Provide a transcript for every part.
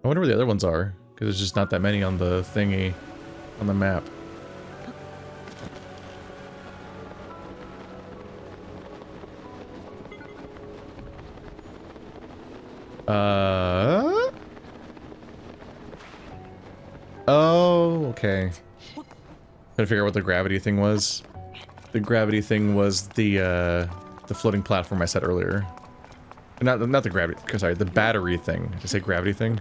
I wonder where the other ones are, because there's just not that many on the thingy, on the map. Oh, okay. Trying to figure out what the gravity thing was. The gravity thing was the floating platform I said earlier. Not the gravity, sorry, the battery thing. Did I say gravity thing?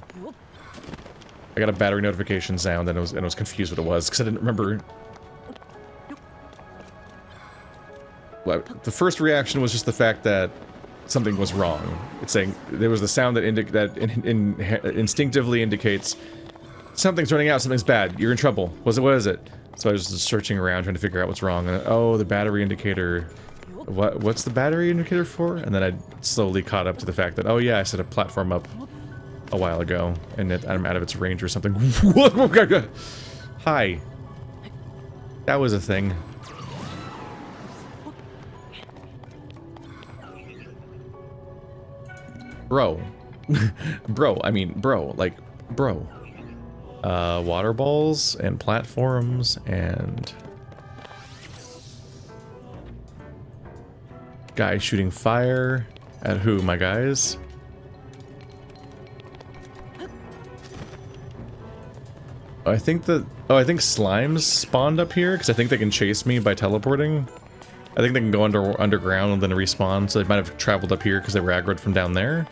I got a battery notification sound and I was confused what it was because I didn't remember. Well, the first reaction was just the fact that something was wrong. It's saying there was the sound that instinctively indicates something's running out, something's bad, you're in trouble. What is it? So I was just searching around trying to figure out what's wrong. And, oh, the battery indicator. What's the battery indicator for? And then I slowly caught up to the fact that, oh yeah, I set a platform up a while ago, and I'm out of its range or something. Hi. That was a thing. Bro. Bro, I mean, bro, like, bro. Water balls and platforms and... guy shooting fire at who, my guys? I think slimes spawned up here because I think they can chase me by teleporting. I think they can go underground and then respawn, so they might have traveled up here because they were aggroed from down there.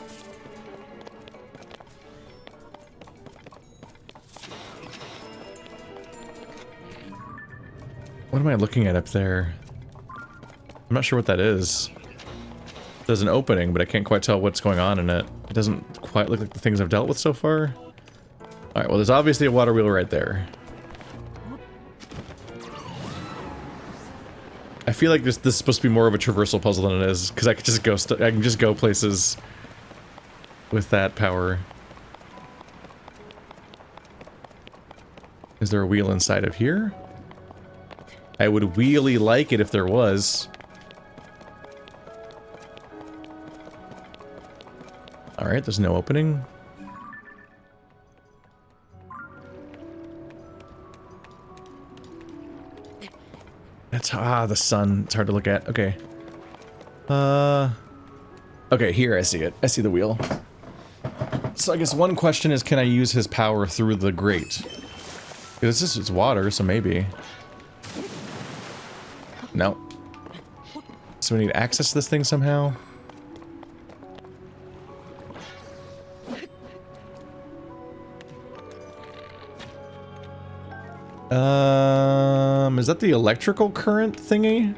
What am I looking at up there? I'm not sure what that is. There's an opening, but I can't quite tell what's going on in it. It doesn't quite look like the things I've dealt with so far. Alright, well there's obviously a water wheel right there. I feel like this is supposed to be more of a traversal puzzle than it is, because I can just go places with that power. Is there a wheel inside of here? I would really like it if there was. Alright, there's no opening. That's the sun. It's hard to look at. Okay. Okay, here I see it. I see the wheel. So I guess one question is, can I use his power through the grate? It's water, so maybe. No. So we need access to this thing somehow? Is that the electrical current thingy?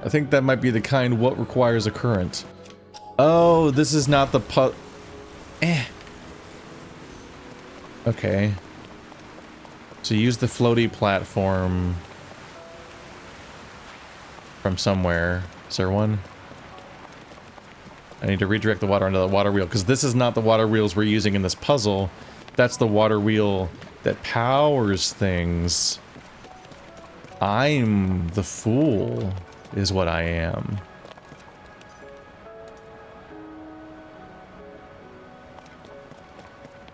I think that might be the kind what requires a current. Oh, this is not the Okay. So use the floaty platform from somewhere. Is there one? I need to redirect the water onto the water wheel, because this is not the water wheels we're using in this puzzle. That's the water wheel that powers things. I'm the fool, is what I am.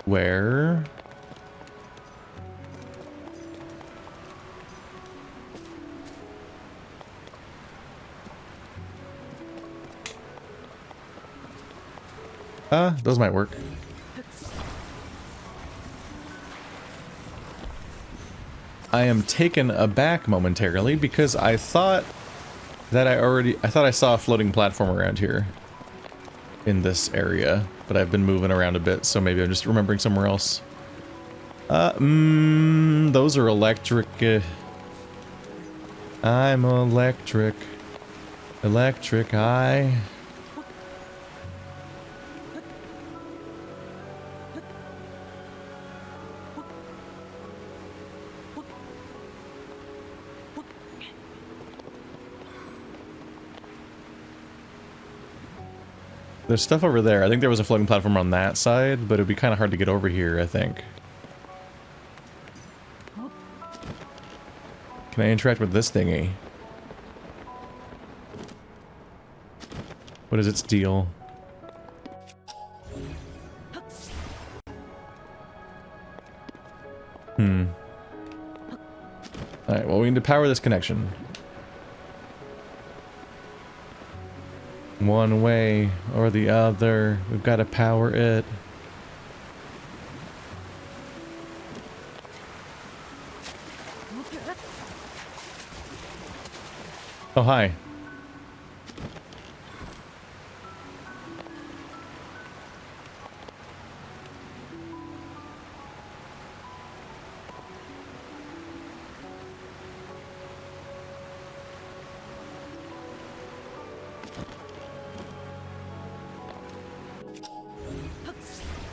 Where? Those might work. I am taken aback momentarily because I thought I saw a floating platform around here in this area, but I've been moving around a bit, so maybe I'm just remembering somewhere else. Those are electric. I'm electric. Electric, There's stuff over there. I think there was a floating platform on that side, but it'd be kind of hard to get over here, I think. Can I interact with this thingy? What is its deal? Alright, well, we need to power this connection. One way or the other. We've got to power it. Oh, hi.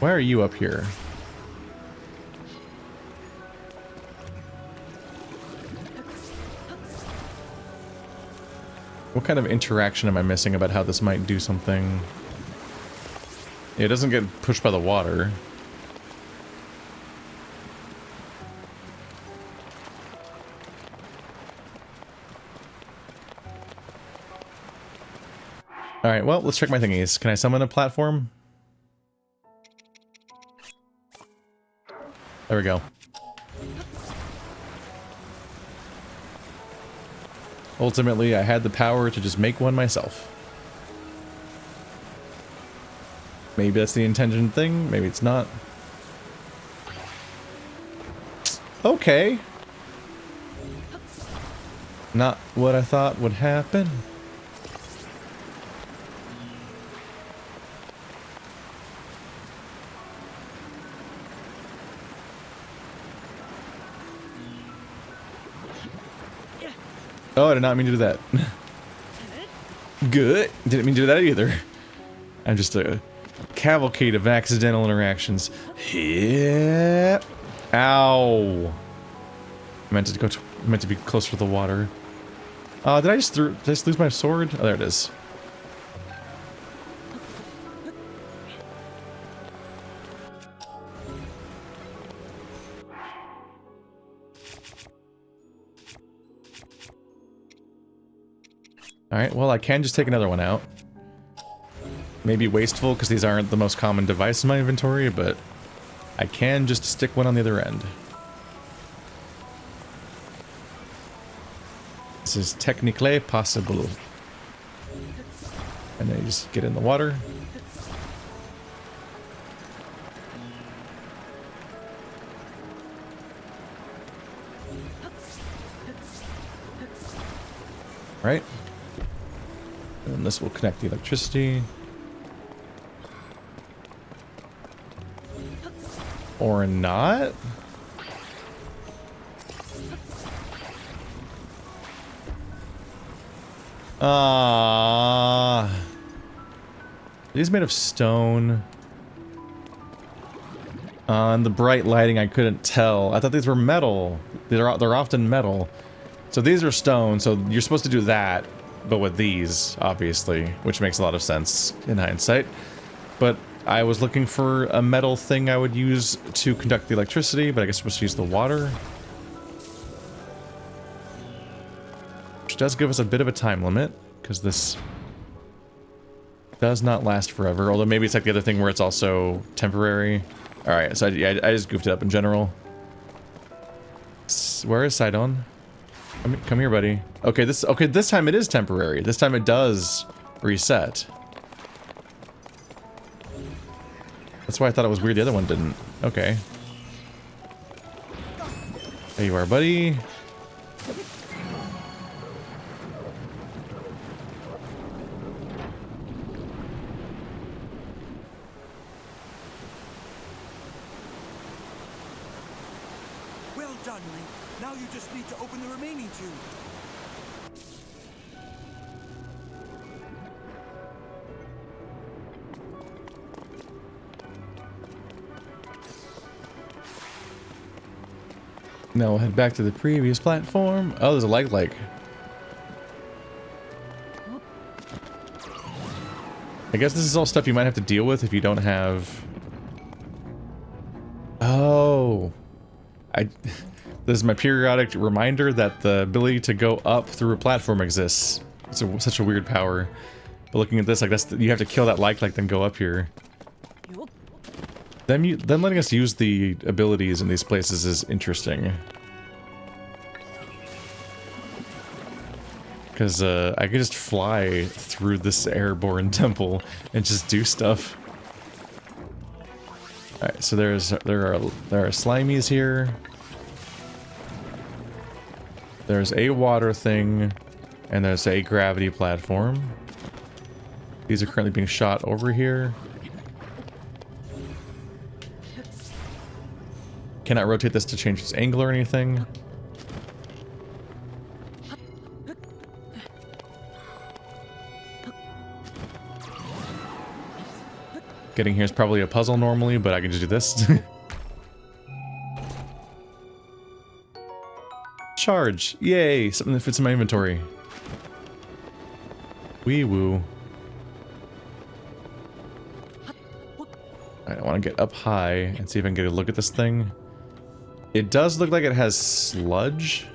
Why are you up here? What kind of interaction am I missing about how this might do something? It doesn't get pushed by the water. Alright, well, let's check my thingies. Can I summon a platform? There we go. Ultimately, I had the power to just make one myself. Maybe that's the intention thing, maybe it's not. Okay. Not what I thought would happen. Oh, I did not mean to do that. Good. Didn't mean to do that either. I'm just a cavalcade of accidental interactions. Yeah. Ow. Meant to be closer to the water. Did I just lose my sword? Oh, there it is. Alright, well, I can just take another one out. Maybe wasteful, because these aren't the most common device in my inventory, but I can just stick one on the other end. This is technically possible. And then you just get in the water. Right. And this will connect the electricity. Or not? These made of stone. On the bright lighting, I couldn't tell. I thought these were metal. They're often metal. So these are stone, so you're supposed to do that, but with these, obviously, which makes a lot of sense in hindsight. But I was looking for a metal thing I would use to conduct the electricity, but I guess I'm supposed to use the water. Which does give us a bit of a time limit, because this does not last forever, although maybe it's like the other thing where it's also temporary. Alright, so I just goofed it up in general. Where is Sidon? Come here, buddy. Okay, this time it is temporary. This time it does reset. That's why I thought it was weird the other one didn't. Okay. There you are, buddy. Well done, Link. Now you just need to open the remaining two. Now we'll head back to the previous platform. Oh, there's a like. I guess this is all stuff you might have to deal with if you don't have... Oh. This is my periodic reminder that the ability to go up through a platform exists. It's such a weird power. But looking at this, like you have to kill that like then go up here. Them letting us use the abilities in these places is interesting. Because I could just fly through this airborne temple and just do stuff. Alright, so there are slimies here. There's a water thing, and there's a gravity platform. These are currently being shot over here. Cannot rotate this to change its angle or anything. Getting here is probably a puzzle normally, but I can just do this. Charge! Yay! Something that fits in my inventory. Wee woo. Alright, I want to get up high and see if I can get a look at this thing. It does look like it has sludge.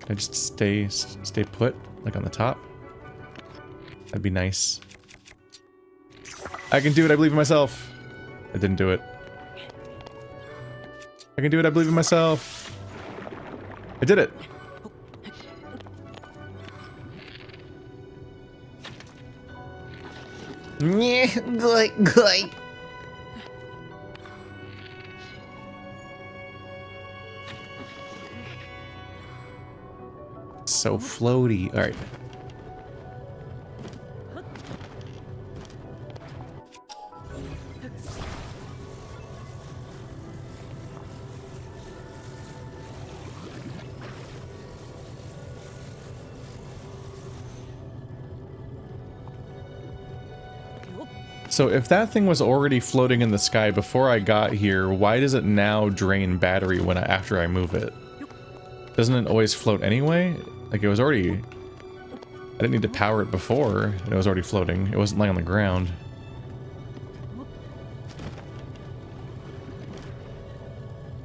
Can I just stay put, like on the top? That'd be nice. I can do it, I believe in myself. I didn't do it. I can do it, I believe in myself. I did it. Good. So floaty. All right. So if that thing was already floating in the sky before I got here, why does it now drain battery after I move it? Doesn't it always float anyway? Like it was already... I didn't need to power it before, and it was already floating. It wasn't laying on the ground.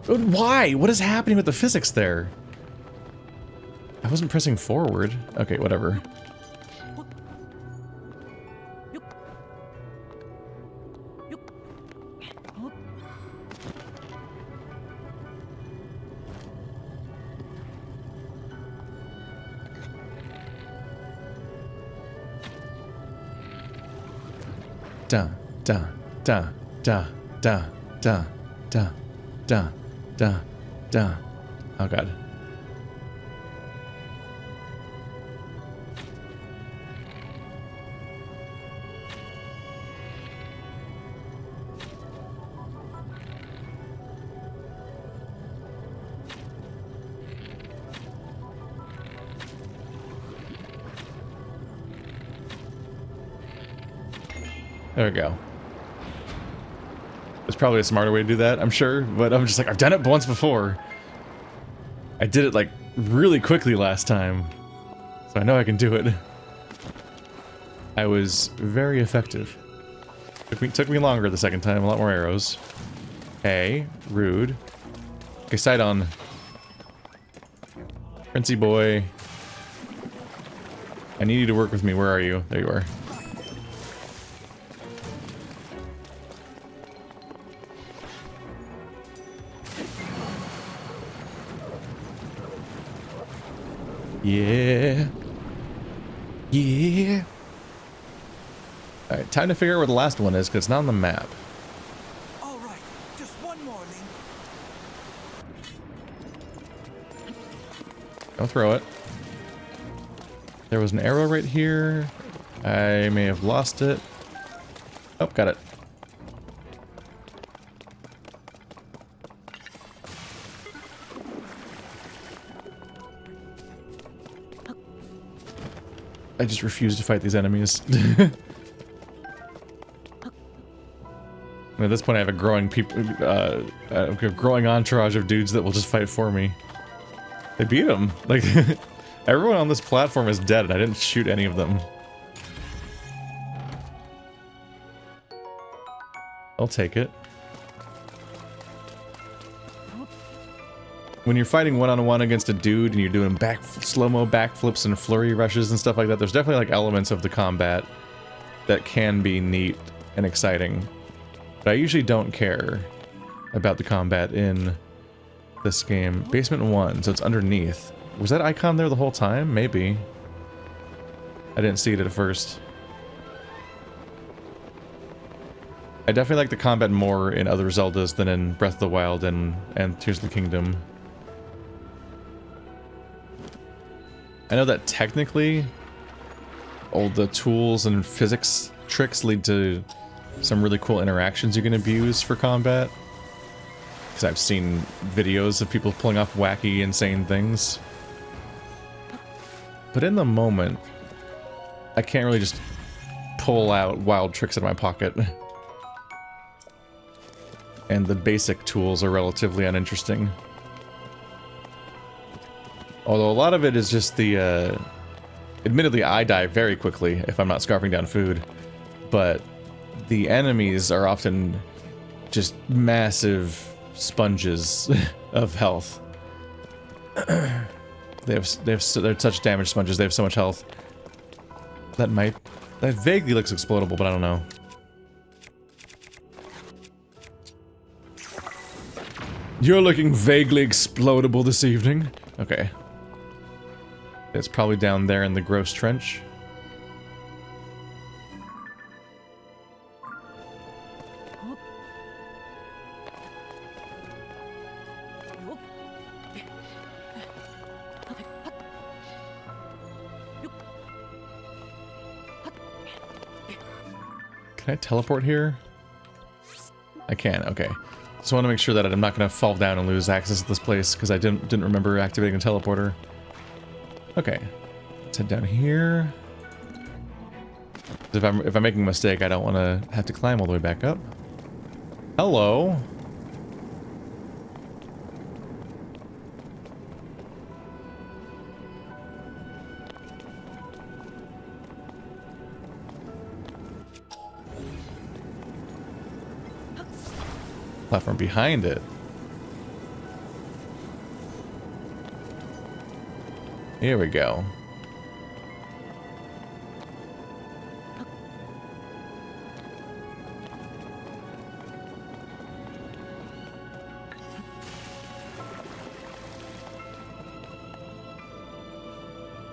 Why? What is happening with the physics there? I wasn't pressing forward. Okay, whatever. Da da da da da da da da da da. Oh god. There we go. There's probably a smarter way to do that, I'm sure, but I'm just like, I've done it once before. I did it like really quickly last time, so I know I can do it. I was very effective. Took me longer the second time, a lot more arrows. Hey, rude. Okay, Sidon. Princey boy. I need you to work with me, where are you? There you are. Yeah. Yeah. Alright, time to figure out where the last one is, because it's not on the map. All right, just one more, Link. Don't throw it. There was an arrow right here. I may have lost it. Oh, got it. I just refuse to fight these enemies. At this point, I have a growing a growing entourage of dudes that will just fight for me. They beat them. Like, everyone on this platform is dead, and I didn't shoot any of them. I'll take it. when you're fighting one-on-one against a dude and you're doing slow-mo backflips and flurry rushes and stuff like that, there's definitely like elements of the combat that can be neat and exciting. But I usually don't care about the combat in this game. Basement 1, so it's underneath. Was that icon there the whole time? Maybe. I didn't see it at first. I definitely like the combat more in other Zeldas than in Breath of the Wild and Tears of the Kingdom. I know that technically all the tools and physics tricks lead to some really cool interactions you can abuse for combat. Because I've seen videos of people pulling off wacky, insane things. But in the moment, I can't really just pull out wild tricks out of my pocket. And the basic tools are relatively uninteresting. Although a lot of it is just the, admittedly I die very quickly if I'm not scarfing down food, but the enemies are often just massive sponges of health. They're such damage sponges, they have so much health. That vaguely looks explodable, but I don't know. You're looking vaguely explodable this evening. Okay. It's probably down there in the gross trench. Can I teleport here? I can, okay. Just want to make sure that I'm not going to fall down and lose access to this place, because I didn't remember activating a teleporter. Okay. Let's head down here. If I'm making a mistake, I don't want to have to climb all the way back up. Hello. Platform behind it. Here we go.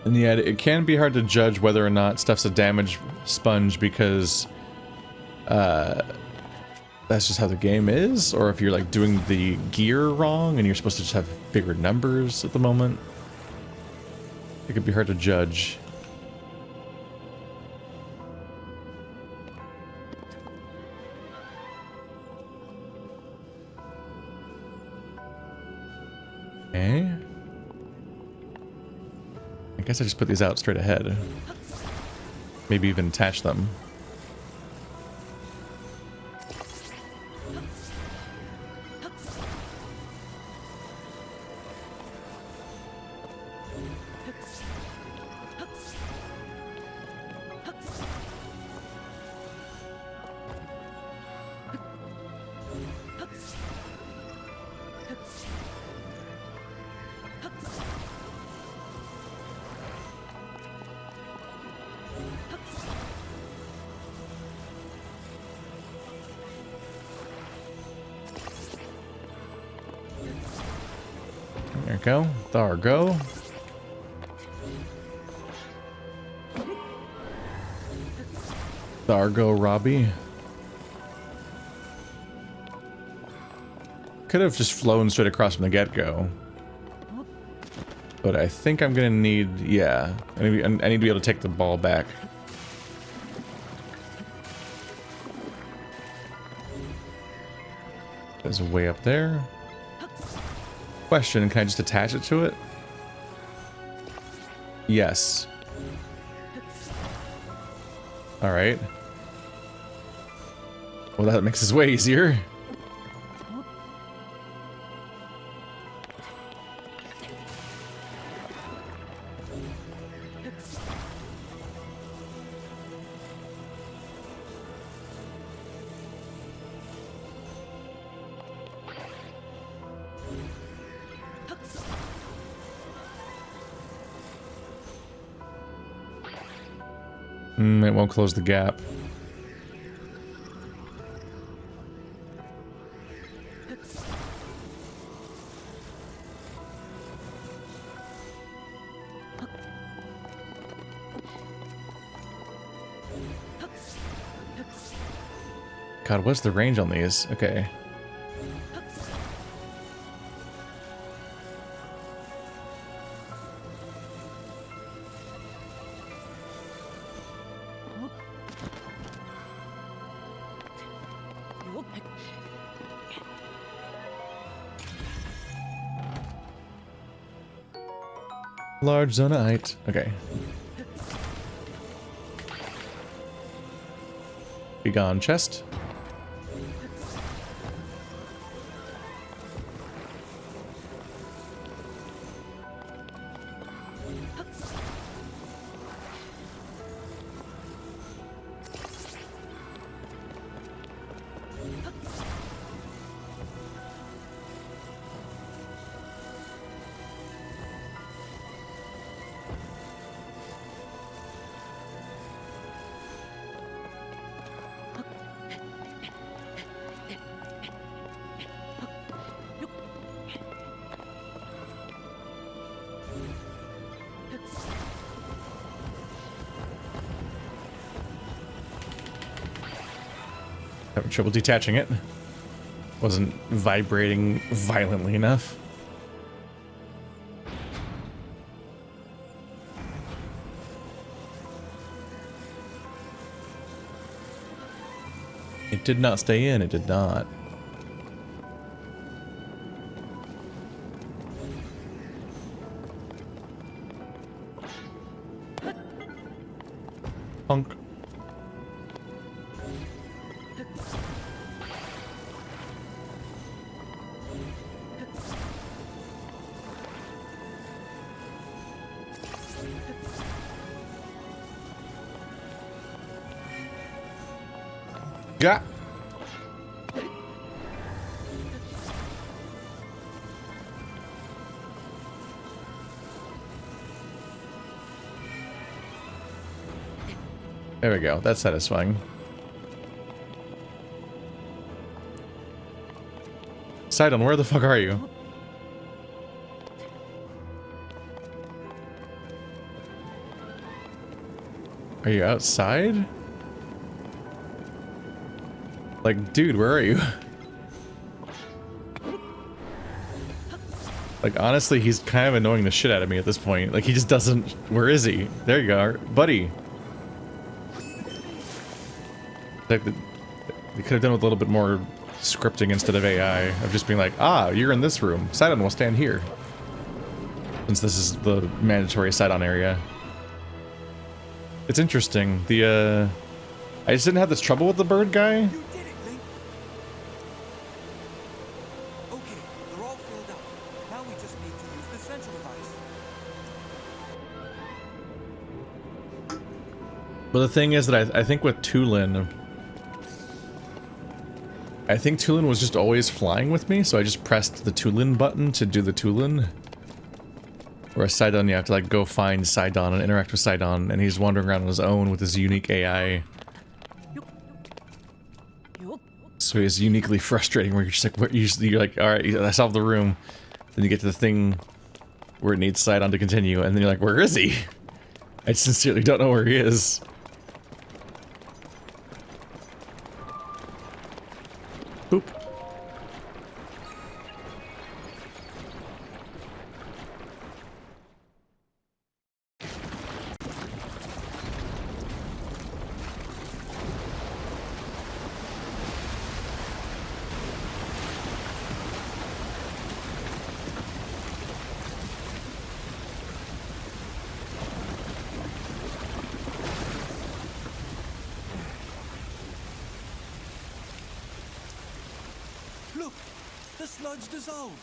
And yet, it can be hard to judge whether or not stuff's a damage sponge because that's just how the game is, or if you're like doing the gear wrong and you're supposed to just have bigger numbers at the moment. It could be hard to judge. Okay. I guess I just put these out straight ahead. Maybe even attach them. There we go. There we go. There go, Robbie. Could have just flown straight across from the get-go. But I think I'm gonna need, yeah. I need to be able to take the ball back. There's a way up there. Question, can I just attach it to it? Yes. Alright. Well, that makes this way easier. It won't close the gap. God, what's the range on these? Okay. Large zonite. Okay. Be gone, chest. Having trouble detaching it. Wasn't vibrating violently enough. It did not stay in, it did not. Punk. Got. There we go. That's satisfying. Sidon, where the fuck are you? Are you outside? Like, dude, where are you? Like, honestly, he's kind of annoying the shit out of me at this point. Like, he just doesn't... Where is he? There you are. Buddy. Like, they could have done with a little bit more scripting instead of AI. Of just being like, ah, you're in this room. Sidon will stand here. Since this is the mandatory Sidon area. It's interesting. The, I just didn't have this trouble with the bird guy. You did it, Link. Okay, they're all filled up. Now we just need to use the central device. But the thing is that I think with Tulin, I think Tulin was just always flying with me, so I just pressed the Tulin button to do the Tulin. Whereas Sidon, you have to like go find Sidon and interact with Sidon, and he's wandering around on his own with his unique AI. So he's uniquely frustrating where you're just like, you're like, alright, I solved the room. Then you get to the thing where it needs Sidon to continue, and then you're like, where is he? I sincerely don't know where he is. Boop. Look, the sludge dissolved.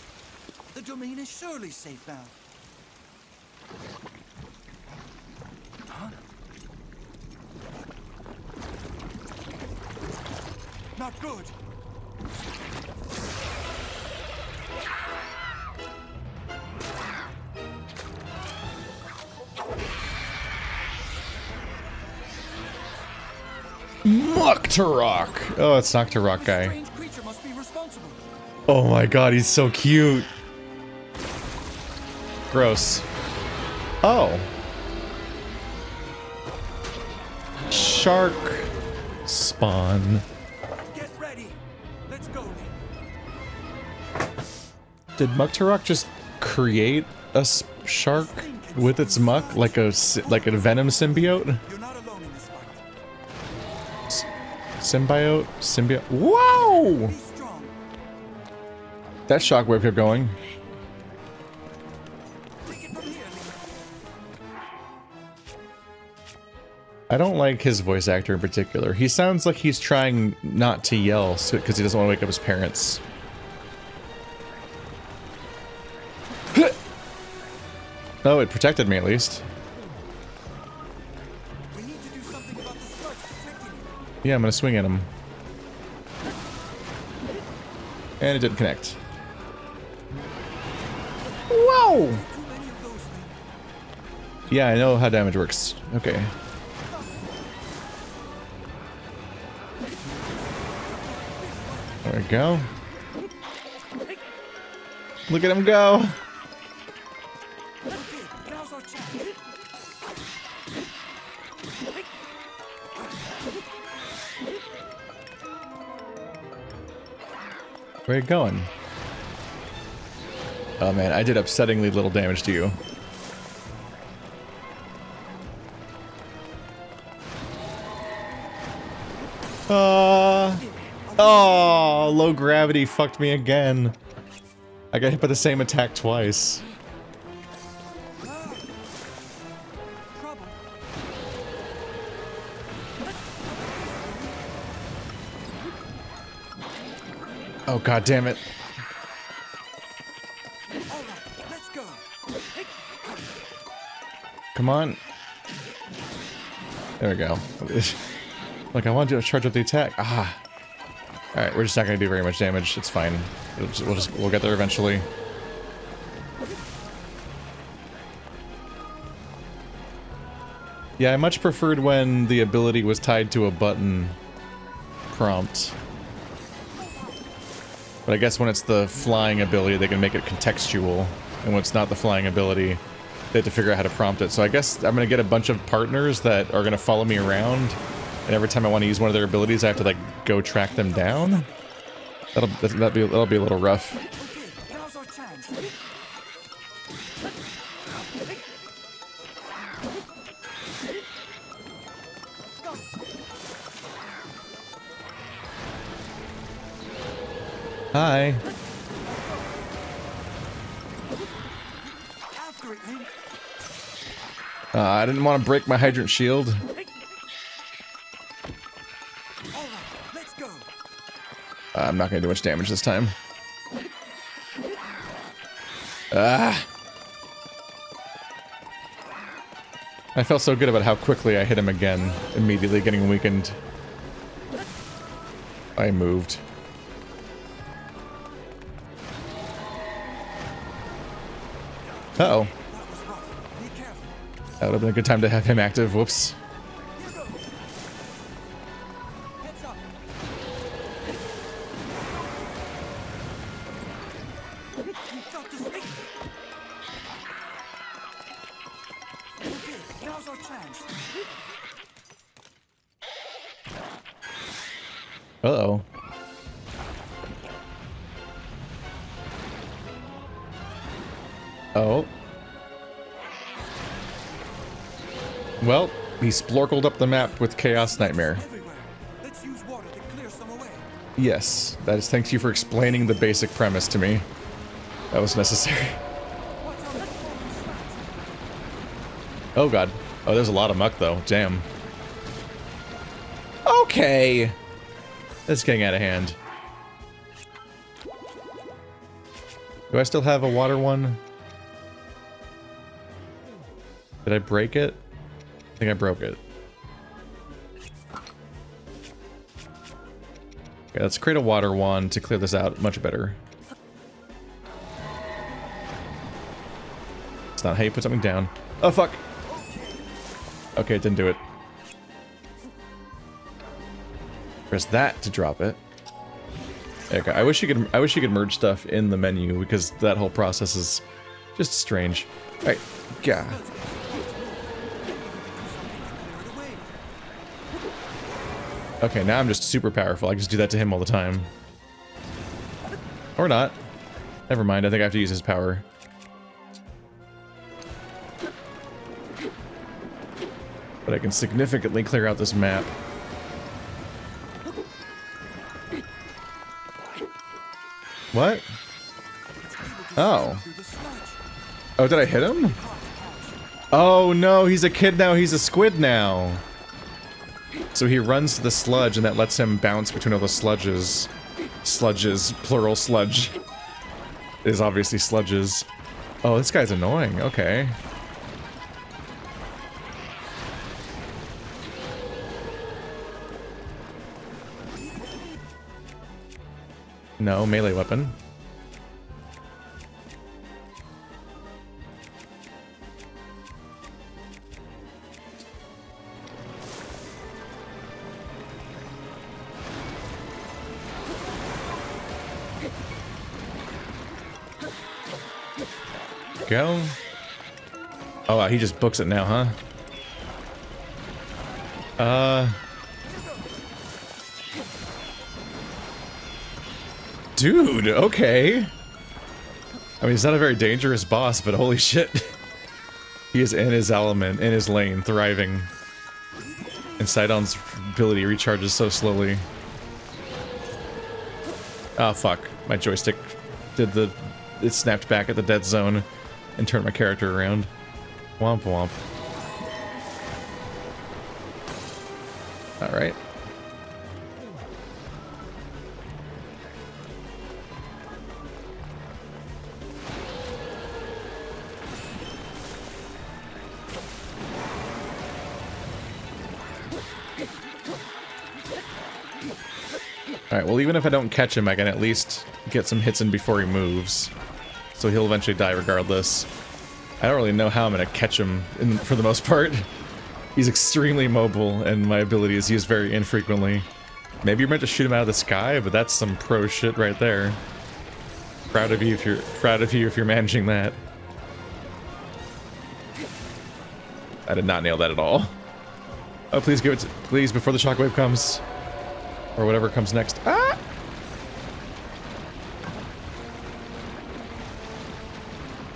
The domain is surely safe now. Huh? Not good. Mucktorok! Oh, it's Mucktorok guy. Strange creature must be responsible. Oh my god, he's so cute. Gross. Oh. Shark spawn. Get ready. Let's go. Did Mucktorok just create a shark with its muck, like a venom symbiote? You're not alone in this fight. Symbiote. Whoa! Be strong. That shockwave kept going. Take it from here. I don't like his voice actor in particular. He sounds like he's trying not to yell because he doesn't want to wake up his parents. Oh, it protected me at least. We need to do something about the sparks protecting you. Yeah, I'm gonna swing at him. And it didn't connect. Whoa! Too many of those things. Yeah, I know how damage works. Okay. There we go. Look at him go! Okay, now's our chance. Where are you going? Oh man, I did upsettingly little damage to you. Oh, low gravity fucked me again. I got hit by the same attack twice. Trouble. Oh god damn it. All right, let's go. Come on. There we go. Like I wanted to charge up the attack. Ah. Alright, we're just not gonna do very much damage. It's fine. We'll get there eventually. Yeah, I much preferred when the ability was tied to a button prompt. But I guess when it's the flying ability, they can make it contextual. And when it's not the flying ability, they have to figure out how to prompt it. So I guess I'm gonna get a bunch of partners that are gonna follow me around. And every time I want to use one of their abilities, I have to, like, go track them down? That'll be a little rough. Okay, now's our chance. Hi. After it, Link. I didn't want to break my hydrant shield. All right, let's go. I'm not going to do much damage this time. Ah! I felt so good about how quickly I hit him again, immediately getting weakened. I moved. Uh-oh. That was rough. Be careful. That would have been a good time to have him active. Whoops. Here goes. Heads up. You've got to stay. Okay, now's our chance. Uh-oh. Oh. Well, he splorkled up the map with Chaos Nightmare. Everywhere. Let's use water to clear some away. Yes, that is thanks you for explaining the basic premise to me. That was necessary. What's on the fallen slabs? Oh god. Oh, there's a lot of muck though. Damn. Okay. That's getting out of hand. Do I still have a water one? Did I break it? I think I broke it. Okay, let's create a water one to clear this out much better. It's not how you put something down. Oh, fuck! Okay, it didn't do it. Press that to drop it. Okay, I wish you could merge stuff in the menu because that whole process is just strange. All right, yeah. Okay, now I'm just super powerful. I can just do that to him all the time. Or not. Never mind, I think I have to use his power. But I can significantly clear out this map. What? Oh. Oh, did I hit him? Oh no, he's a kid now, he's a squid now. So he runs to the sludge and that lets him bounce between all the sludges. Sludges, plural sludge. It is obviously sludges. Oh, this guy's annoying, okay. No, melee weapon. Go. Oh wow, he just books it now, huh? Dude, okay. I mean, he's not a very dangerous boss, but holy shit. He is in his element, in his lane, thriving. And Sidon's ability recharges so slowly. Oh fuck, my joystick did the... It snapped back at the dead zone and turned my character around. Womp womp. Alright. Alright, well even if I don't catch him, I can at least get some hits in before he moves. So he'll eventually die regardless. I don't really know how I'm gonna catch him for the most part. He's extremely mobile, and my ability is used very infrequently. Maybe you're meant to shoot him out of the sky, but that's some pro shit right there. Proud of you if you're managing that. I did not nail that at all. Oh, please give it to, please, before the shockwave comes. Or whatever comes next. Ah!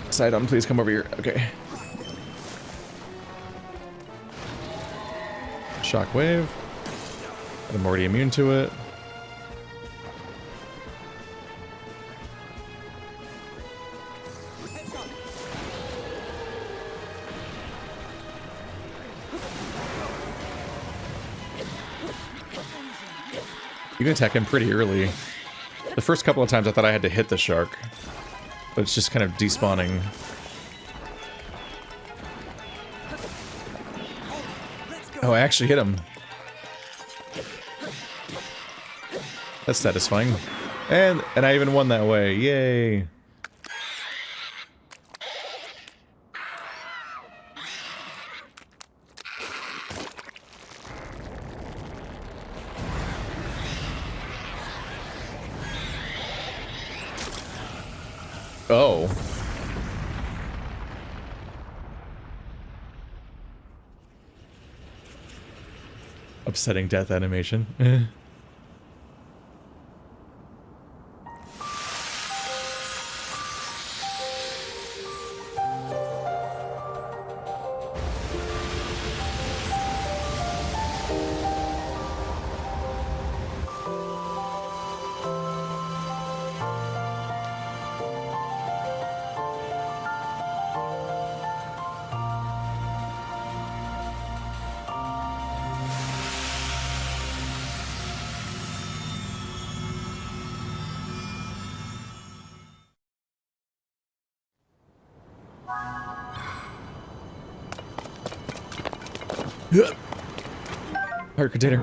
Sidon, please come over here. Okay. Shockwave. I'm already immune to it. You can attack him pretty early. The first couple of times I thought I had to hit the shark, but it's just kind of despawning. Oh, I actually hit him. That's satisfying. And I even won that way. Yay. Oh. Upsetting death animation. Heart container.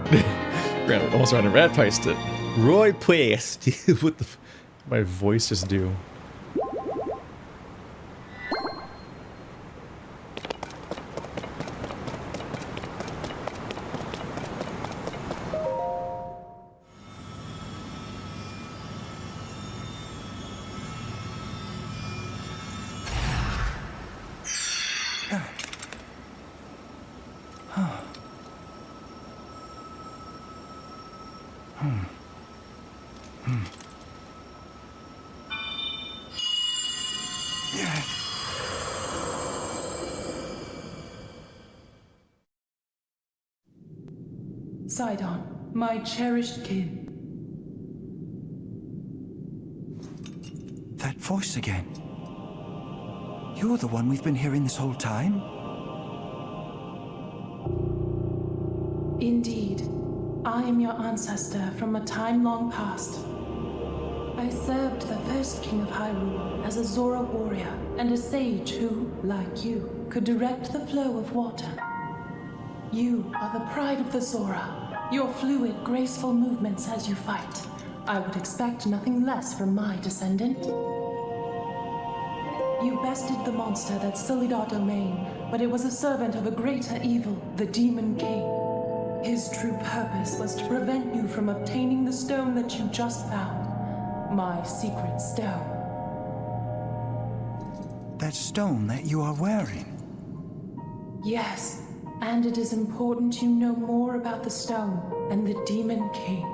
Almost ran a rat piced it. Roy Paste. What the my voice just do? Sidon, my cherished kin. That voice again. You're the one we've been hearing this whole time? Indeed. I am your ancestor from a time long past. I served the first king of Hyrule as a Zora warrior and a sage who, like you, could direct the flow of water. You are the pride of the Zora, your fluid, graceful movements as you fight. I would expect nothing less from my descendant. You bested the monster that sullied our domain, but it was a servant of a greater evil, the Demon King. His true purpose was to prevent you from obtaining the stone that you just found. My secret stone. That stone that you are wearing? Yes, and it is important you know more about the stone and the Demon King.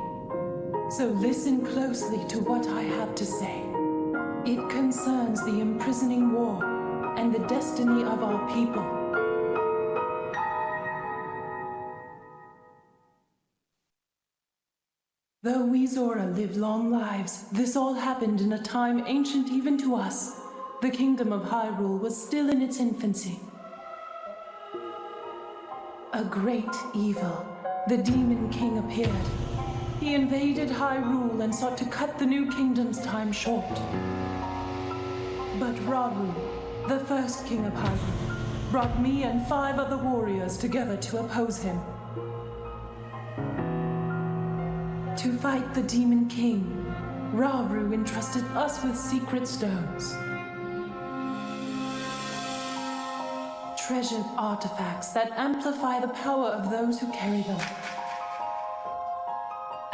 So listen closely to what I have to say. It concerns the imprisoning war and the destiny of our people. Though we Zora live long lives, this all happened in a time ancient even to us. The kingdom of Hyrule was still in its infancy. A great evil, the Demon King, appeared. He invaded Hyrule and sought to cut the new kingdom's time short. But Rauru, the first king of Hyrule, brought me and 5 other warriors together to oppose him. To fight the Demon King, Rauru entrusted us with secret stones. Treasured artifacts that amplify the power of those who carry them.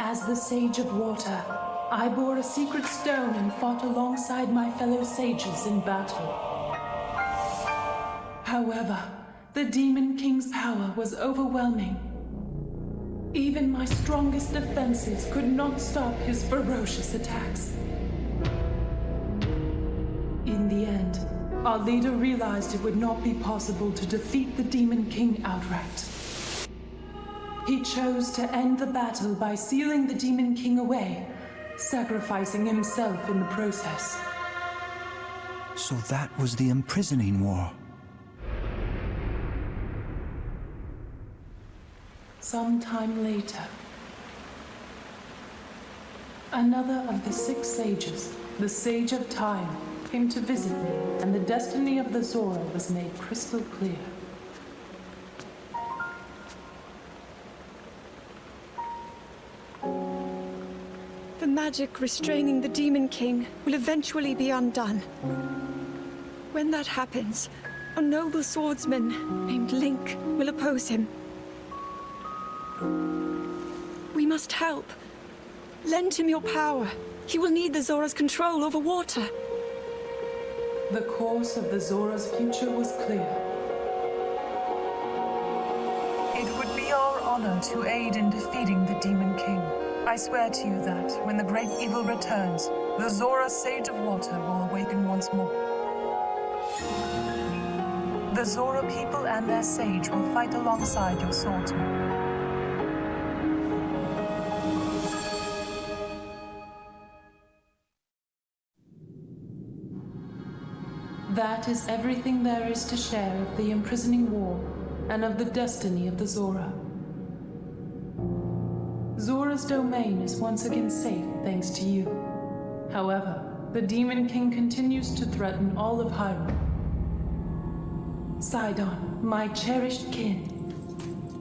As the Sage of Water, I bore a secret stone and fought alongside my fellow sages in battle. However, the Demon King's power was overwhelming. Even my strongest defenses could not stop his ferocious attacks. In the end, our leader realized it would not be possible to defeat the Demon King outright. He chose to end the battle by sealing the Demon King away, sacrificing himself in the process. So that was the imprisoning war. Sometime later, another of the 6 sages, the Sage of Time, came to visit me, and the destiny of the Zora was made crystal clear. The magic restraining the Demon King will eventually be undone. When that happens, a noble swordsman named Link will oppose him. We must help. Lend him your power. He will need the Zora's control over water. The course of the Zora's future was clear. It would be our honor to aid in defeating the Demon King. I swear to you that, when the great evil returns, the Zora Sage of Water will awaken once more. The Zora people and their sage will fight alongside your swordsman. That is everything there is to share of the imprisoning war and of the destiny of the Zora. Zora's domain is once again safe thanks to you. However, the Demon King continues to threaten all of Hyrule. Sidon, my cherished kin,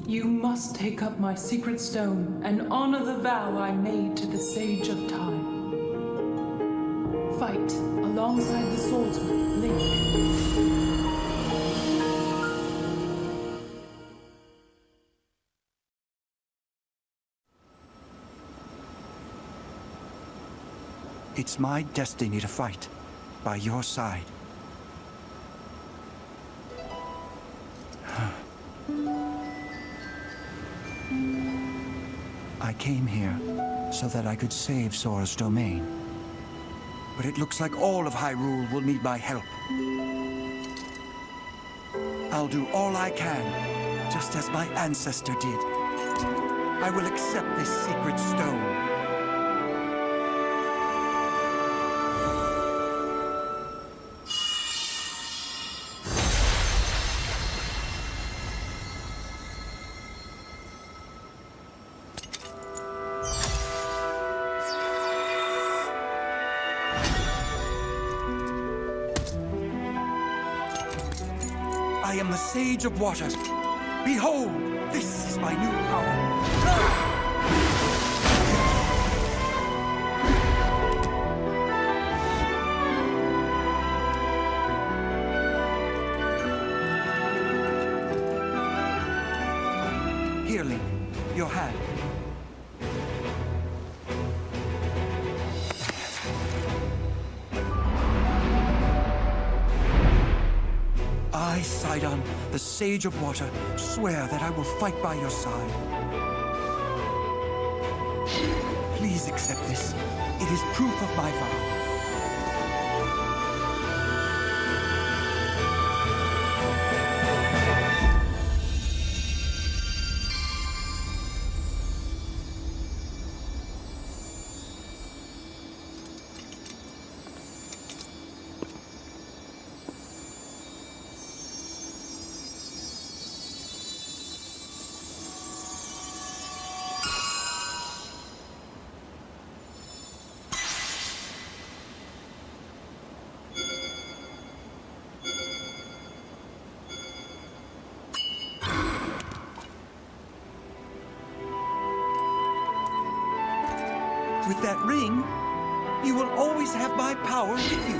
you must take up my secret stone and honor the vow I made to the Sage of Time. Fight alongside the swordsman, Link. It's my destiny to fight by your side. I came here so that I could save Sora's domain. But it looks like all of Hyrule will need my help. I'll do all I can, just as my ancestor did. I will accept this sacred stone. I am the Sage of Water. Behold, this is my new power. Here, Link, your hand. I, Sidon, the Sage of Water, swear that I will fight by your side. Please accept this. It is proof of my vow. With that ring, you will always have my power with you.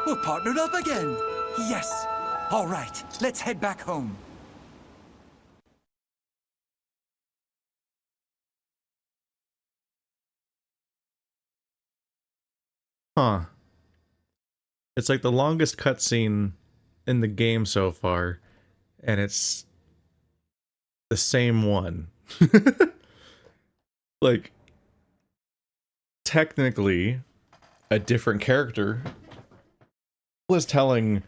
We're partnered up again. Yes. All right, let's head back home. Huh. It's like the longest cutscene in the game so far, and it's the same one. Like, technically, a different character was telling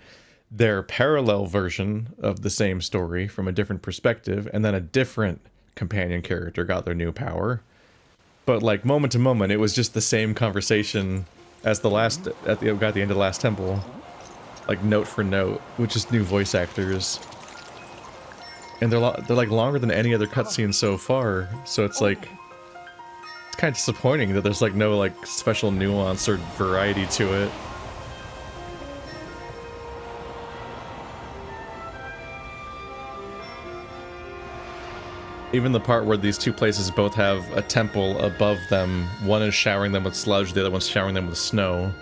their parallel version of the same story from a different perspective, and then a different companion character got their new power. But like moment to moment, it was just the same conversation as the last got the end of the last temple, like note for note, with just new voice actors. And they're like longer than any other cutscene so far, so it's like kind of disappointing that there's like no like special nuance or variety to it. Even the part where these two places both have a temple above them, one is showering them with sludge, the other one's showering them with snow.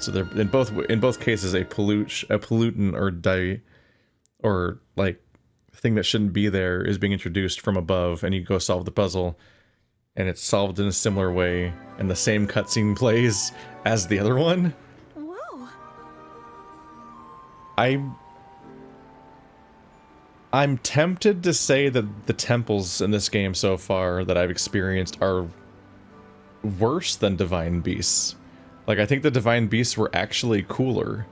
So they're in both cases a pollutant or like thing that shouldn't be there is being introduced from above, and you go solve the puzzle. And it's solved in a similar way, and the same cutscene plays as the other one. Whoa. I'm tempted to say that the temples in this game so far that I've experienced are worse than Divine Beasts. Like, I think the Divine Beasts were actually cooler.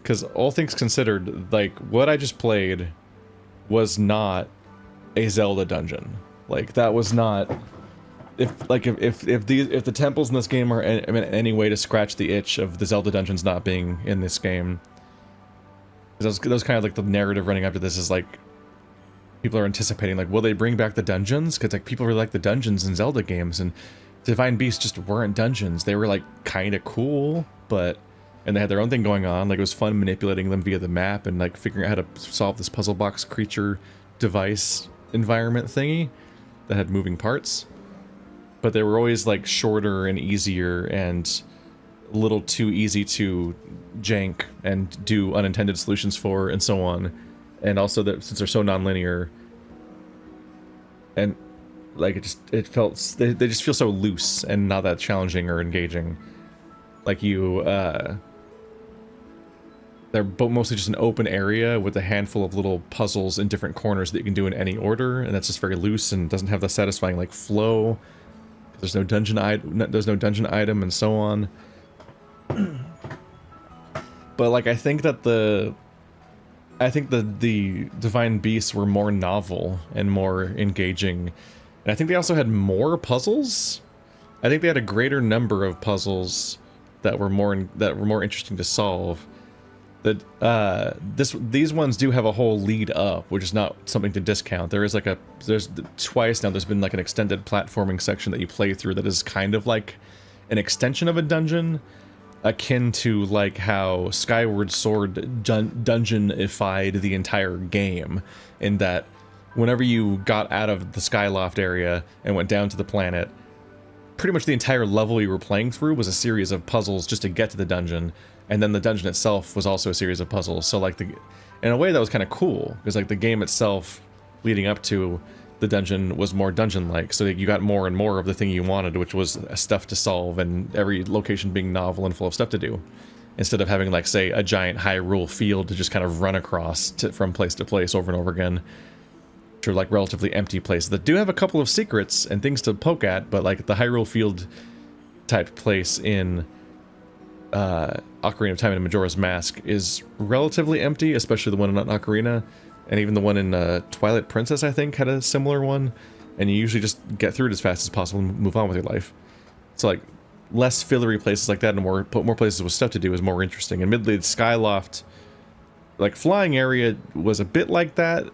Because all things considered, like, what I just played was not a Zelda dungeon. Like, that was not... If the temples in this game are in any way to scratch the itch of the Zelda dungeons not being in this game, that was kind of like the narrative running after this is like, people are anticipating like, will they bring back the dungeons? Because like people really like the dungeons in Zelda games, and Divine Beasts just weren't dungeons. They were like kind of cool, and they had their own thing going on. Like it was fun manipulating them via the map and like figuring out how to solve this puzzle box creature device environment thingy that had moving parts. But they were always like shorter and easier and a little too easy to jank and do unintended solutions for and so on. And also that since they're so non-linear and like they just feel so loose and not that challenging or engaging. Like you they're mostly just an open area with a handful of little puzzles in different corners that you can do in any order, and that's just very loose and doesn't have the satisfying like flow. There's no dungeon item and so on. But like I think the Divine Beasts were more novel and more engaging, and I think they also had more puzzles. I think they had a greater number of puzzles that were more interesting to solve. These ones do have a whole lead up, which is not something to discount. There's twice now there's been like an extended platforming section that you play through that is kind of like an extension of a dungeon, akin to like how Skyward Sword dungeonified the entire game, in that whenever you got out of the Skyloft area and went down to the planet, pretty much the entire level you were playing through was a series of puzzles just to get to the dungeon, and then the dungeon itself was also a series of puzzles. So like in a way that was kind of cool, because like the game itself leading up to the dungeon was more dungeon-like, so that you got more and more of the thing you wanted, which was stuff to solve and every location being novel and full of stuff to do, instead of having like say a giant Hyrule field to just kind of run across from place to place over and over again, which are like relatively empty places that do have a couple of secrets and things to poke at, but like the Hyrule field type place in Ocarina of Time and Majora's Mask is relatively empty, especially the one in Ocarina. And even the one in Twilight Princess, I think, had a similar one. And you usually just get through it as fast as possible and move on with your life. So, like, less fillery places like that and more places with stuff to do is more interesting. And admittedly, the Skyloft, like, flying area was a bit like that.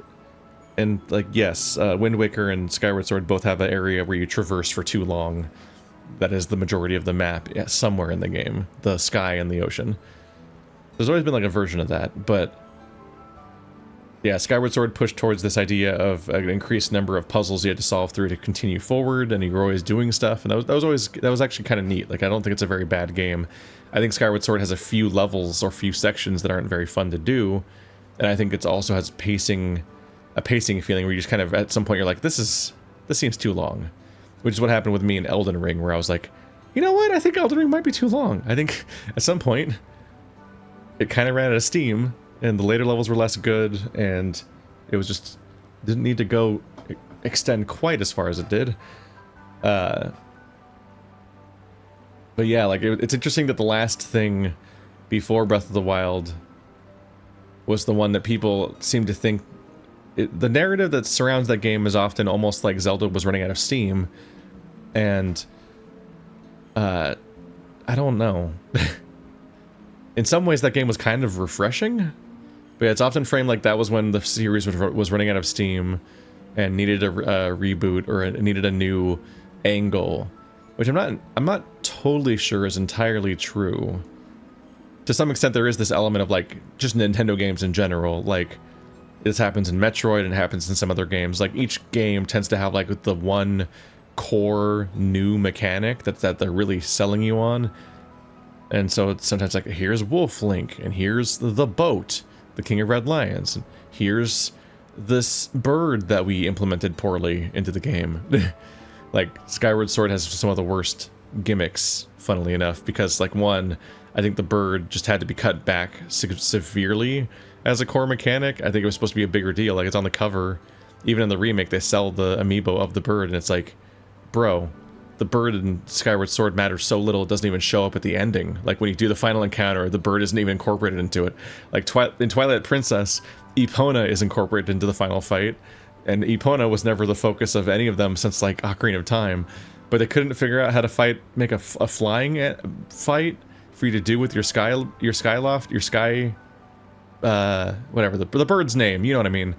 And, like, yes, Wind Waker and Skyward Sword both have an area where you traverse for too long. That is the majority of the map, somewhere in the game. The sky and the ocean. There's always been, like, a version of that, but yeah, Skyward Sword pushed towards this idea of an increased number of puzzles you had to solve through to continue forward, and you were always doing stuff, and that was actually kind of neat. Like, I don't think it's a very bad game. I think Skyward Sword has a few levels or few sections that aren't very fun to do, and I think it also has a pacing feeling where you just kind of, at some point, you're like, this seems too long, which is what happened with me in Elden Ring, where I was like, you know what, I think Elden Ring might be too long. I think at some point it kind of ran out of steam, and the later levels were less good, and it was just didn't need to go extend quite as far as it did. But yeah, like it's interesting that the last thing before Breath of the Wild was the one that people seem to think the narrative that surrounds that game is often almost like Zelda was running out of steam, and I don't know. In some ways that game was kind of refreshing. But yeah, it's often framed like that was when the series was running out of steam and needed a reboot, or needed a new angle, which I'm not totally sure is entirely true. To some extent, there is this element of like just Nintendo games in general. Like this happens in Metroid and happens in some other games. Like each game tends to have like the one core new mechanic that they're really selling you on, and so it's sometimes like here's Wolf Link and here's the boat, the King of Red Lions, and here's this bird that we implemented poorly into the game. Like Skyward Sword has some of the worst gimmicks, funnily enough, because like one, I think the bird just had to be cut back severely as a core mechanic. I think it was supposed to be a bigger deal. Like it's on the cover, even in the remake they sell the amiibo of the bird, and it's like, bro, the bird in Skyward Sword matters so little it doesn't even show up at the ending. Like when you do the final encounter, the bird isn't even incorporated into it. Like in Twilight Princess, Epona is incorporated into the final fight, and Epona was never the focus of any of them since like Ocarina of Time. But they couldn't figure out how to make a flying fight for you to do with your Skyloft, your sky, whatever, the bird's name, you know what I mean?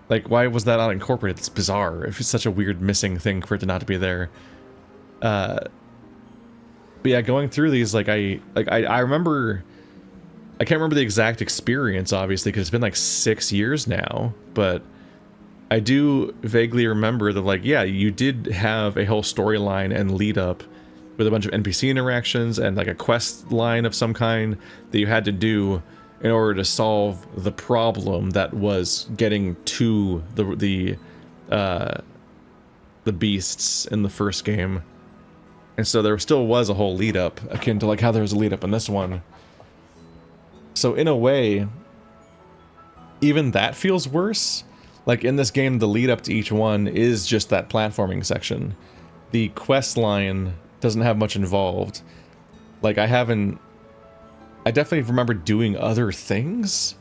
Like, why was that not incorporated? It's bizarre. If it's such a weird missing thing for it to not be there. But yeah, going through these, like I remember, I can't remember the exact experience, obviously, because it's been like 6 years now, but I do vaguely remember that, like, yeah, you did have a whole storyline and lead up with a bunch of NPC interactions and like a quest line of some kind that you had to do in order to solve the problem that was getting to the beasts in the first game. And so there still was a whole lead up, akin to like how there was a lead up in this one. So in a way, even that feels worse. Like in this game, the lead up to each one is just that platforming section. The quest line doesn't have much involved. Like I definitely remember doing other things.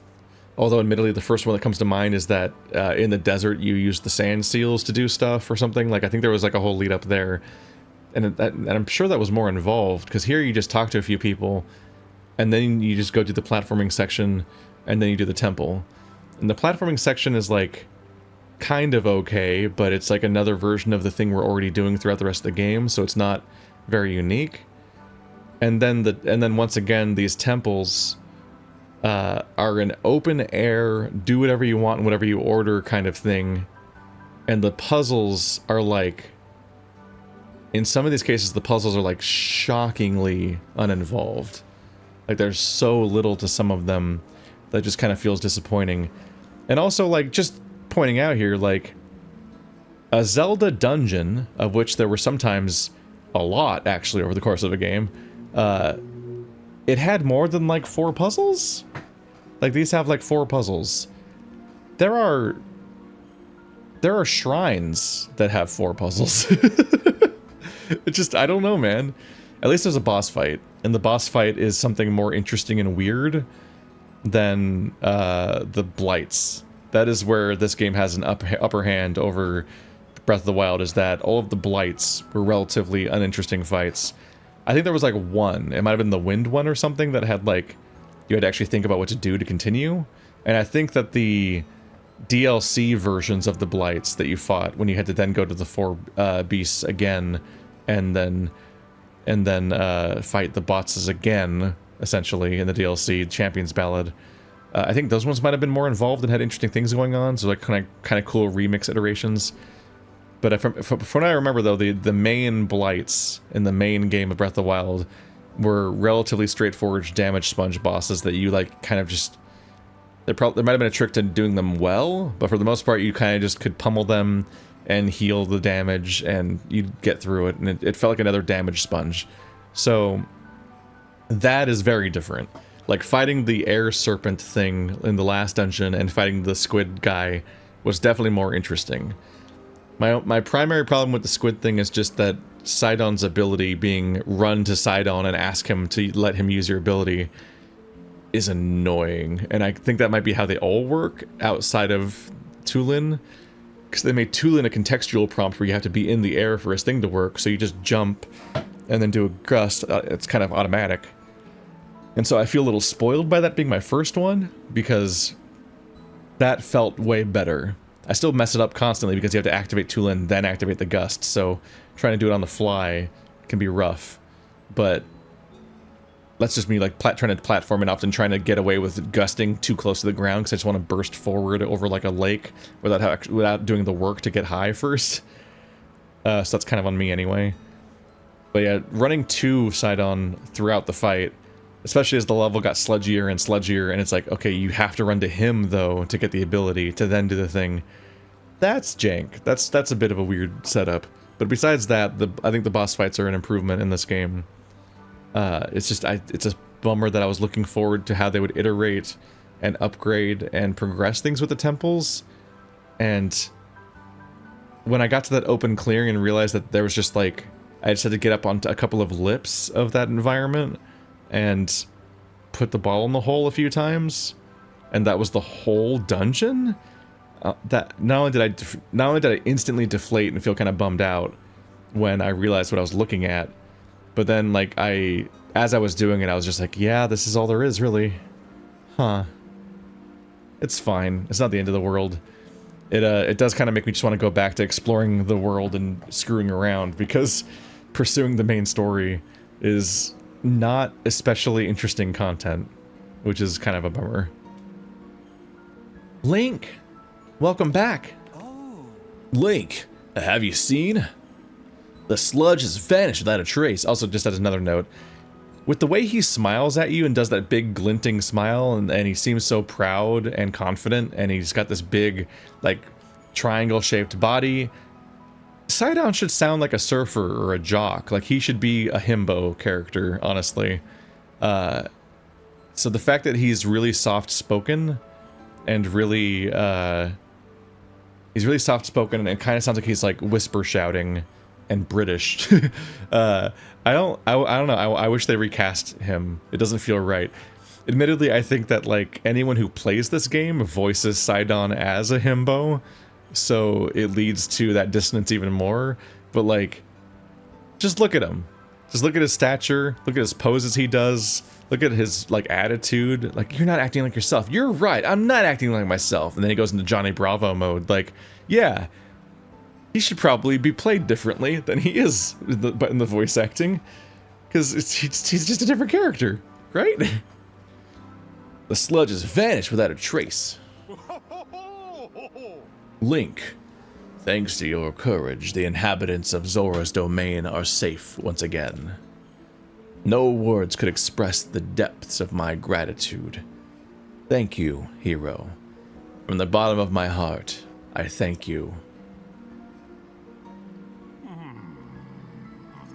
Although admittedly the first one that comes to mind is that in the desert you use the sand seals to do stuff or something. Like I think there was like a whole lead up there. And I'm sure that was more involved, because here you just talk to a few people and then you just go to the platforming section and then you do the temple. And the platforming section is like kind of okay, but it's like another version of the thing we're already doing throughout the rest of the game, so it's not very unique. And then once again, these temples are an open air, do whatever you want and whatever you order kind of thing. And the puzzles are like, in some of these cases, the puzzles are like shockingly uninvolved. Like there's so little to some of them that just kind of feels disappointing. And also, like, just pointing out here, like, a Zelda dungeon, of which there were sometimes a lot, actually, over the course of a game, it had more than, like, 4 puzzles? Like, these have, like, 4 puzzles. There are shrines that have 4 puzzles. It's just, I don't know, man. At least there's a boss fight, and the boss fight is something more interesting and weird than the blights. That is where this game has an upper hand over Breath of the Wild, is that all of the blights were relatively uninteresting fights. I think there was like one, it might have been the wind one or something, that had like, you had to actually think about what to do to continue. And I think that the DLC versions of the blights that you fought, when you had to then go to the 4 beasts again, and then fight the bosses again, essentially, in the DLC, Champion's Ballad. I think those ones might have been more involved and had interesting things going on, so like kind of cool remix iterations. But from what I remember, though, the main blights in the main game of Breath of the Wild were relatively straightforward damage sponge bosses that you like kind of just... There might have been a trick to doing them well, but for the most part you kind of just could pummel them and heal the damage and you'd get through it, and it felt like another damage sponge. So that is very different. Like fighting the air serpent thing in the last dungeon and fighting the squid guy was definitely more interesting. My primary problem with the squid thing is just that Sidon's ability, being run to Sidon and ask him to let him use your ability, is annoying. And I think that might be how they all work outside of Tulin, because they made Tulin a contextual prompt where you have to be in the air for his thing to work, so you just jump and then do a gust. It's kind of automatic. And so I feel a little spoiled by that being my first one, because that felt way better. I still mess it up constantly because you have to activate Tulin, then activate the gust, so trying to do it on the fly can be rough. But that's just me like trying to platform and often trying to get away with gusting too close to the ground because I just want to burst forward over like a lake without doing the work to get high first. So that's kind of on me anyway. But yeah, running to Sidon throughout the fight, especially as the level got sludgier and sludgier, and it's like, okay, you have to run to him though to get the ability to then do the thing. That's jank. That's a bit of a weird setup. But besides that, I think the boss fights are an improvement in this game. It's a bummer that I was looking forward to how they would iterate and upgrade and progress things with the temples. And when I got to that open clearing and realized that there was just like, I just had to get up onto a couple of lips of that environment and put the ball in the hole a few times, and that was the whole dungeon. That not only did I instantly deflate and feel kind of bummed out when I realized what I was looking at, but then like as I was doing it, I was just like, yeah, this is all there is, really. Huh. It's fine. It's not the end of the world. It does kind of make me just want to go back to exploring the world and screwing around, because pursuing the main story is not especially interesting content, which is kind of a bummer. Link, welcome back. Oh. Link, have you seen? The sludge has vanished without a trace. Also, just as another note, with the way he smiles at you and does that big glinting smile, and he seems so proud and confident, and he's got this big, like, triangle-shaped body, Sidon should sound like a surfer or a jock. Like, he should be a himbo character, honestly. So the fact that he's really soft-spoken and really, he's really soft-spoken and it kind of sounds like he's like whisper shouting and British. I don't know. I wish they recast him. It doesn't feel right. Admittedly, I think that like anyone who plays this game voices Sidon as a himbo, so it leads to that dissonance even more. But like, just look at him. Just look at his stature. Look at his poses he does. Look at his like attitude. Like, you're not acting like yourself. You're right. I'm not acting like myself. And then he goes into Johnny Bravo mode. Like, yeah, he should probably be played differently than he is in the voice acting, because he's just a different character, right? The sludge has vanished without a trace. Link, thanks to your courage, the inhabitants of Zora's domain are safe once again. No words could express the depths of my gratitude. Thank you, hero. From the bottom of my heart, I thank you.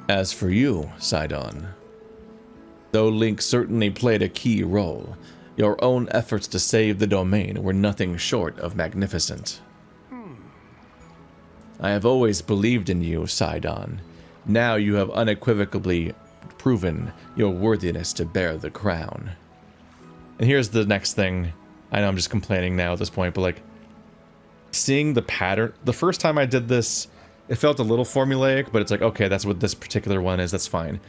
As for you, Sidon, though Link certainly played a key role, your own efforts to save the domain were nothing short of magnificent. I have always believed in you, Sidon. Now you have unequivocally proven your worthiness to bear the crown. And here's the next thing. I know I'm just complaining now at this point, but like, seeing the pattern, the first time I did this, it felt a little formulaic, but it's like, okay, that's what this particular one is, that's fine.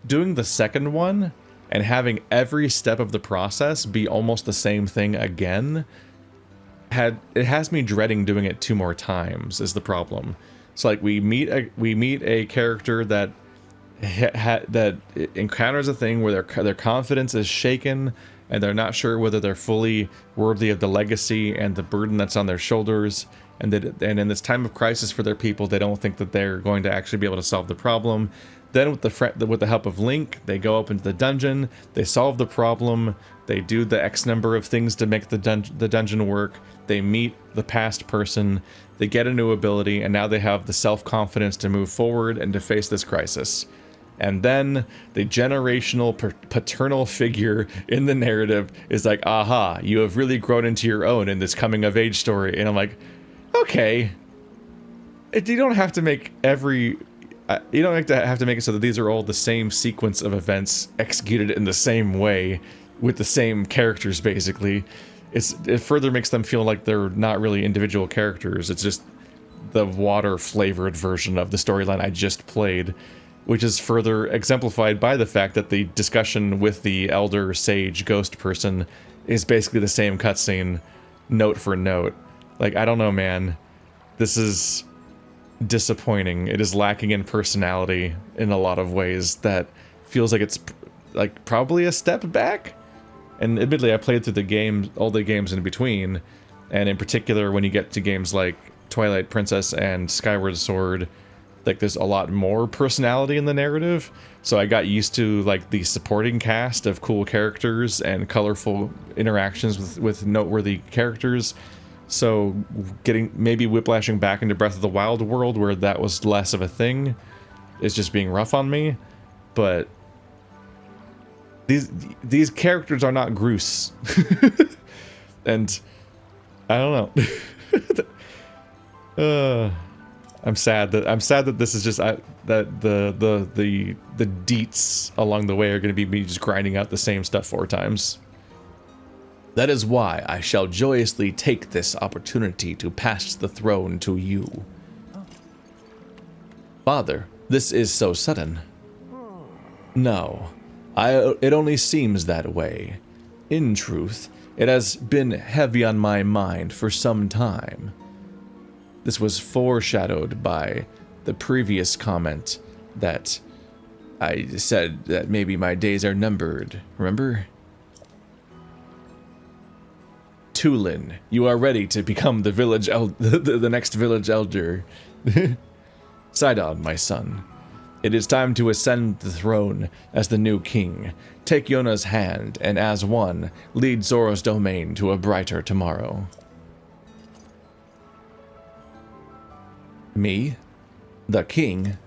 Doing the second one, and having every step of the process be almost the same thing again, it has me dreading doing it 2 more times, is the problem. So like, we meet a character that that encounters a thing where their confidence is shaken, and they're not sure whether they're fully worthy of the legacy and the burden that's on their shoulders. And in this time of crisis for their people, they don't think that they're going to actually be able to solve the problem. Then with the help of Link, they go up into the dungeon, they solve the problem, they do the X number of things to make the dungeon work, they meet the past person, they get a new ability, and now they have the self-confidence to move forward and to face this crisis. And then the generational paternal figure in the narrative is like, aha, you have really grown into your own in this coming of age story. And I'm like, okay, you don't have to make you don't have to make it so that these are all the same sequence of events executed in the same way with the same characters, basically. It further makes them feel like they're not really individual characters. It's just the water-flavored version of the storyline I just played, which is further exemplified by the fact that the discussion with the elder sage ghost person is basically the same cutscene, note for note. Like, I don't know, man. This is disappointing. It is lacking in personality in a lot of ways that feels like it's like probably a step back. And admittedly, I played through the game, all the games in between, and in particular when you get to games like Twilight Princess and Skyward Sword, like there's a lot more personality in the narrative. So I got used to like the supporting cast of cool characters and colorful interactions with noteworthy characters. So maybe whiplashing back into Breath of the Wild world where that was less of a thing is just being rough on me. But these characters are not Groose. And I don't know. I'm sad that this is just that the deets along the way are going to be me just grinding out the same stuff 4 times. That is why I shall joyously take this opportunity to pass the throne to you. Father, this is so sudden. No, it only seems that way. In truth, it has been heavy on my mind for some time. This was foreshadowed by the previous comment that I said that maybe my days are numbered, remember? Tulin, you are ready to become the village the next village elder. Sidon, my son, it is time to ascend the throne as the new king. Take Yona's hand and as one, lead Zora's domain to a brighter tomorrow. Me? The king?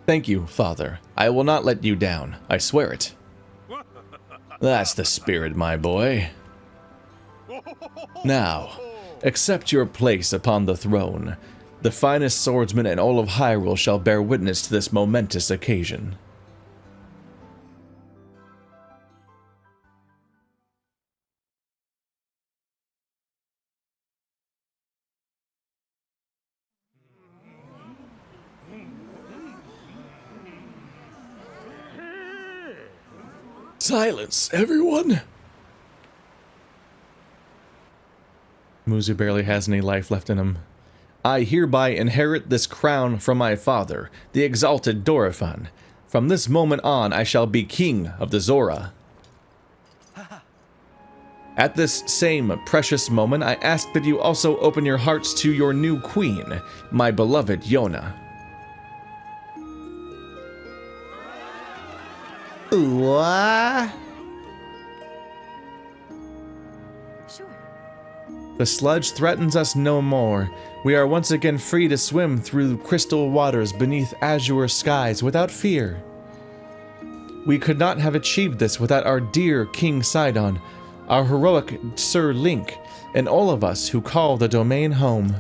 Thank you, Father. I will not let you down. I swear it. That's the spirit, my boy. Now, accept your place upon the throne. The finest swordsman in all of Hyrule shall bear witness to this momentous occasion. Silence, everyone! Muzu barely has any life left in him. I hereby inherit this crown from my father, the exalted Dorephan. From this moment on, I shall be king of the Zora. At this same precious moment, I ask that you also open your hearts to your new queen, my beloved Yona. What? Sure. The sludge threatens us no more. We are once again free to swim through crystal waters beneath azure skies without fear. We could not have achieved this without our dear King Sidon, our heroic Sir Link, and all of us who call the domain home.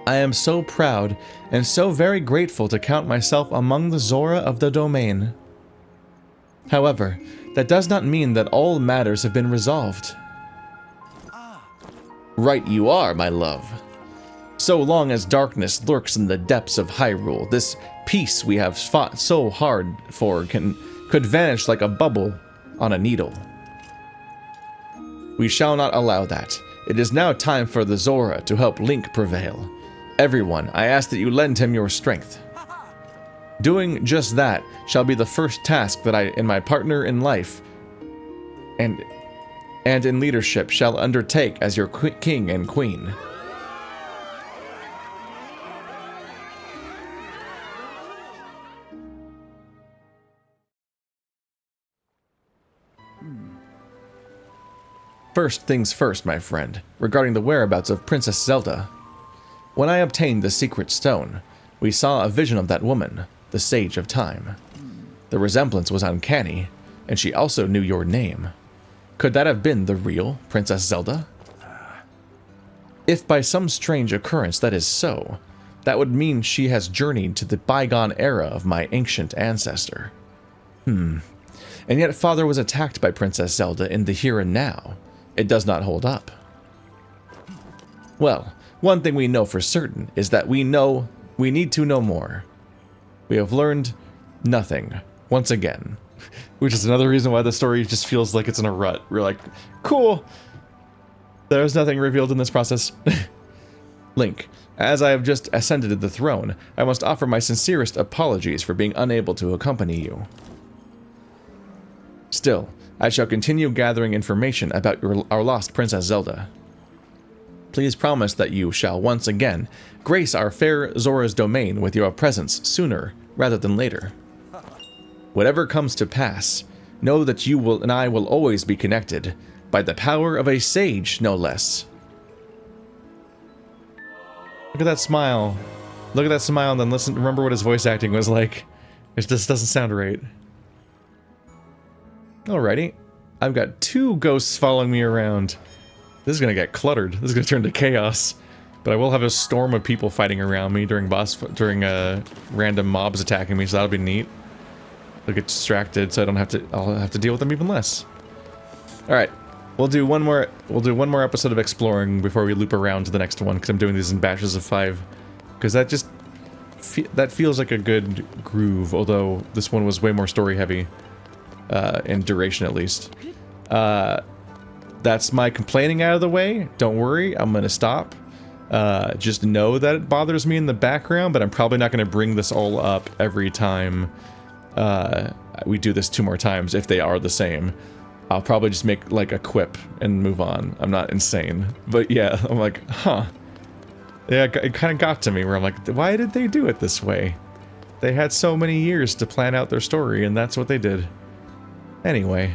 I am so proud and so very grateful to count myself among the Zora of the domain. However, that does not mean that all matters have been resolved. Right you are, my love. So long as darkness lurks in the depths of Hyrule, this peace we have fought so hard for could vanish like a bubble on a needle. We shall not allow that. It is now time for the Zora to help Link prevail. Everyone, I ask that you lend him your strength. Doing just that shall be the first task that I and my partner in life and in leadership shall undertake as your king and queen. First things first, my friend, regarding the whereabouts of Princess Zelda. When I obtained the secret stone, we saw a vision of that woman, the Sage of Time. The resemblance was uncanny, and she also knew your name. Could that have been the real Princess Zelda? If by some strange occurrence that is so, that would mean she has journeyed to the bygone era of my ancient ancestor. And yet Father was attacked by Princess Zelda in the here and now. It does not hold up. Well, one thing we know for certain is that we need to know more. We have learned nothing, once again. Which is another reason why the story just feels like it's in a rut. We're like, cool! There's nothing revealed in this process. Link, as I have just ascended to the throne, I must offer my sincerest apologies for being unable to accompany you. Still, I shall continue gathering information about our lost Princess Zelda. Please promise that you shall once again grace our fair Zora's domain with your presence sooner rather than later. Whatever comes to pass, know that you will and I will always be connected by the power of a sage, no less. Look at that smile. Look at that smile and then remember what his voice acting was like. It just doesn't sound right. Alrighty. I've got 2 ghosts following me around. This is gonna get cluttered. This is gonna turn to chaos. But I will have a storm of people fighting around me during random mobs attacking me, so that'll be neat. They'll get distracted, so I'll have to deal with them even less. Alright. We'll do one more episode of exploring before we loop around to the next one, because I'm doing these in batches of 5. Because that feels like a good groove, although this one was way more story heavy. In duration at least. That's my complaining out of the way. Don't worry, I'm gonna stop. Just know that it bothers me in the background, but I'm probably not gonna bring this all up every time we do this 2 more times if they are the same. I'll probably just make like a quip and move on. I'm not insane. But yeah, I'm like, huh. Yeah, it kind of got to me where I'm like, why did they do it this way? They had so many years to plan out their story and that's what they did. Anyway.